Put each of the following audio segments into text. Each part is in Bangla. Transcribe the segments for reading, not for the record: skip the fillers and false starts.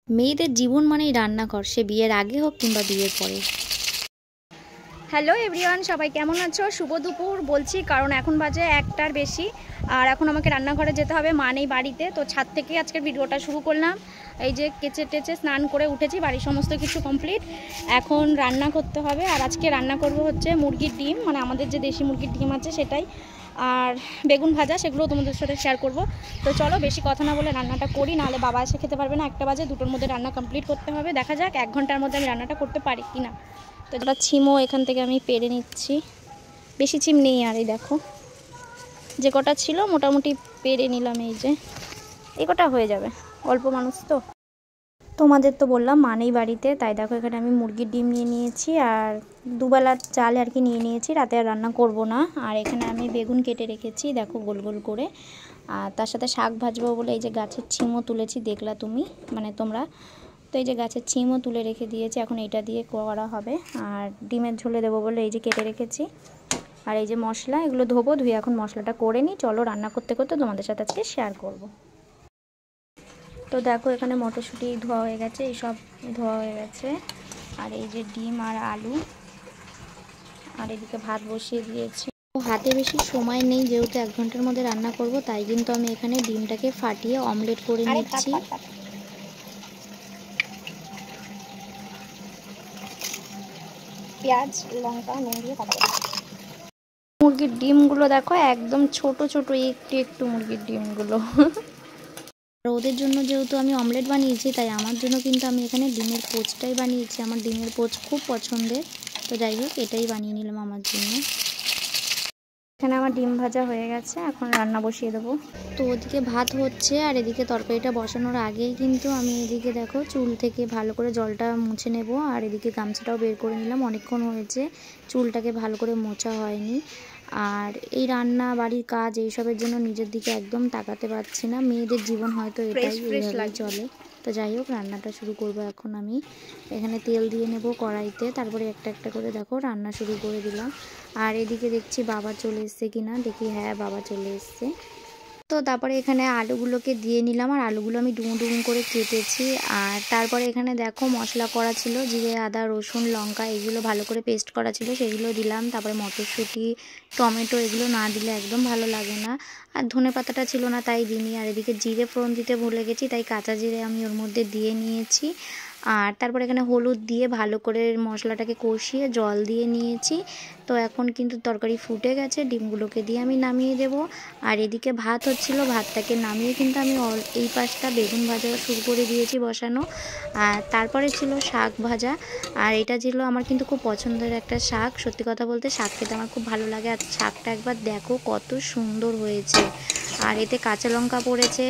মেয়েদের জীবন মানেই রান্নাঘর, সে বিয়ের আগে হোক কিংবা বিয়ের পরে। হ্যালো এভরিওয়ান, সবাই কেমন আছো? শুভ দুপুর বলছি কারণ এখন বাজে 1টার বেশি আর এখন আমাকে রান্নাঘরে যেতে হবে, মা নেই বাড়িতে। তো ছাদ থেকে আজকের ভিডিওটা শুরু করলাম। এই যে কেচে টেচে স্নান করে উঠেছি, বাড়ির সমস্ত কিছু কমপ্লিট। এখন রান্না করতে হবে আর আজকে রান্না করব হচ্ছে মুরগির ডিম, মানে আমাদের যে দেশি মুরগির ডিম আছে সেটাই, আর বেগুন ভাজা, সেগুলো তোমাদের সাথে শেয়ার করব। তো চলো বেশি কথা না বলে রান্নাটা করি, নাহলে বাবা এসে খেতে পারবে না। 1টা বাজে, 2টোর মধ্যে রান্না কমপ্লিট করতে হবে। দেখা যাক 1 ঘন্টার মধ্যে আমি রান্নাটা করতে পারি কি না। তো যেটা ছিমও এখান থেকে আমি পেরে নিচ্ছি, বেশি ছিম নেই। আর এই দেখো যে কটা ছিল মোটামুটি পেরে নিলাম, এই যে এই কটা হয়ে যাবে, অল্প মানুষ তো। তোমাদের তো বললাম মা নেই বাড়িতে, তাই দেখো এখানে আমি মুরগির ডিম নিয়ে নিয়েছি আর দুবেলার চাল আর কি নিয়ে নিয়েছি, রাতে আর রান্না করব না। আর এখানে আমি বেগুন কেটে রেখেছি দেখো গোল গোল করে, আর তার সাথে শাক ভাজবো বলে এই যে গাছের ছিমও তুলেছি, দেখলা তুমি, মানে তোমরা। তো এই যে গাছের ছিমও তুলে রেখে দিয়েছি, এখন এটা দিয়ে করা হবে। আর ডিমের ঝোলে দেবো বলে এই যে কেটে রেখেছি। আর এই যে মশলা, এগুলো ধোবো, ধুয়ে এখন মশলাটা করে নিই। চলো রান্না করতে করতে তোমাদের সাথে আজকে শেয়ার করব। তো দেখো এখানে মটরশুঁটি ধোয়া হয়ে গেছে, এইসব ধোয়া হয়ে গেছে। আর এই যে ডিম আর আলু, আর এদিকে ভাত বসিয়ে দিয়েছি। হাতে বেশি সময় নেই, যেহেতু 1 ঘন্টার মধ্যে রান্না করব, তাই কিন্তু আমি এখানে ডিমটাকে ফাটিয়ে অমলেট করে নিচ্ছি। পেঁয়াজ লঙ্কা নুন দিয়ে কাটবো। মুরগির ডিমগুলো দেখো একদম ছোট ছোট, একটু একটু মুরগির ডিমগুলো। আর ওদের জন্য যেহেতু আমি অমলেট বানিয়েছি, তাই আমার জন্য কিন্তু আমি এখানে ডিমের পোচটাই বানিয়েছি। আমার ডিমের পোচ খুব পছন্দের, তো যাই হোক এটাই বানিয়ে নিলাম আমার জন্য। এখানে আমার ডিম ভাজা হয়ে গেছে, এখন রান্না বসিয়ে দেবো। তো ওদিকে ভাত হচ্ছে আর এদিকে তরকারিটা বসানোর আগেই কিন্তু আমি এদিকে দেখো চুল থেকে ভালো করে জলটা মুছে নেব। আর এদিকে গামছাটাও বের করে নিলাম, অনেকক্ষণ হয়েছে চুলটাকে ভালো করে মোছা হয়নি। আর এই রান্না বাড়ির কাজ এইসবের জন্য নিজের দিকে একদম তাকাতে পারছি না। মেয়েদের জীবন হয়তো এটাই, এইভাবেই চলে। তো যাই হোক রান্নাটা শুরু করব এখন। আমি এখানে তেল দিয়ে নেব কড়াইতে, তারপরে একটা একটা করে দেখো রান্না শুরু করে দিলাম। আর এদিকে দেখছি বাবা চলে এসছে কিনা, দেখি হ্যাঁ বাবা চলে এসছে। তো তারপরে এখানে আলুগুলোকে দিয়ে নিলাম, আর আলুগুলো আমি ডুমো ডুমো করে কেটেছি। আর তারপরে এখানে দেখো মশলা করা ছিল, জিরে আদা রসুন লঙ্কা এগুলো ভালো করে পেস্ট করা ছিল, সেগুলো দিলাম। তারপরে মটরশুঁটি টমেটো এগুলো না দিলে একদম ভালো লাগে না। আর ধনে পাতাটা ছিল না তাই দিইনি। আর এদিকে জিরে ফোড়ন দিতে ভুলে গেছি, তাই কাঁচা জিরে আমি ওর মধ্যে দিয়ে নিয়েছি। আর তারপর এখানে হলুদ দিয়ে ভালো করে মশলাটাকে কষিয়ে জল দিয়ে নিয়েছি। তো এখন কিন্তু তরকারি ফুটে গেছে, ডিমগুলোকে দিয়ে আমি নামিয়ে দেব। আর এদিকে ভাত হচ্ছিল, ভাতটাকে নামিয়ে কিন্তু আমি এই পাশটা বেগুন ভাজা শুরু করে দিয়েছি বসানো। আর তারপরে ছিল শাক ভাজা, আর এটা ছিল আমার কিন্তু খুব পছন্দের একটা শাক। সত্যি কথা বলতে শাক খেতে আমার খুব ভালো লাগে। আর শাকটা একবার দেখো কত সুন্দর হয়েছে। আর এতে কাঁচা লঙ্কা পড়েছে,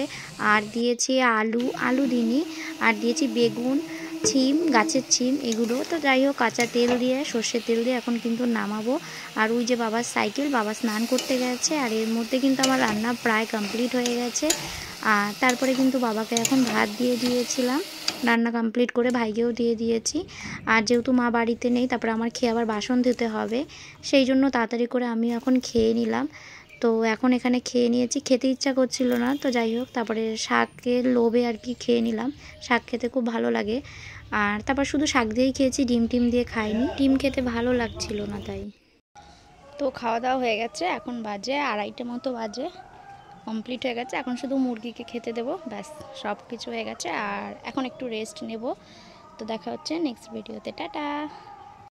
আর দিয়েছি আলু দিইনি, আর দিয়েছি বেগুন, ছিম, গাছের ছিম এগুলো। তো যাই হোক কাঁচা তেল দিয়ে, সর্ষের তেল দিয়ে এখন কিন্তু নামাবো। আর ওই যে বাবার সাইকেল, বাবা স্নান করতে গেছে। আর এর মধ্যে কিন্তু আমার রান্না প্রায় কমপ্লিট হয়ে গেছে। আর তারপরে কিন্তু বাবাকে এখন ভাত দিয়ে দিয়েছিলাম, রান্না কমপ্লিট করে ভাইকেও দিয়ে দিয়েছি। আর যেহেতু মা বাড়িতে নেই, তারপরে আমার খেয়ে আবার বাসন ধুতে হবে, সেই জন্য তাড়াতাড়ি করে আমি এখন খেয়ে নিলাম। তো এখন এখানে খেয়ে নিয়েছি, খেতে ইচ্ছা করছিল না, তো যাই হোক তারপরে শাকের লোভে আর কি খেয়ে নিলাম। শাক খেতে খুব ভালো লাগে। আর তারপর শুধু শাক দিয়েই খেয়েছি, ডিম টিম দিয়ে খাইনি, ডিম খেতে ভালো লাগছিল না তাই। তো খাওয়া দাওয়া হয়ে গেছে, এখন বাজে 2:30 মতো বাজে, কমপ্লিট হয়ে গেছে। এখন শুধু মুরগিকে খেতে দেবো, ব্যাস সব কিছু হয়ে গেছে। আর এখন একটু রেস্ট নেব। তো দেখা হচ্ছে নেক্সট ভিডিওতে, টাটা।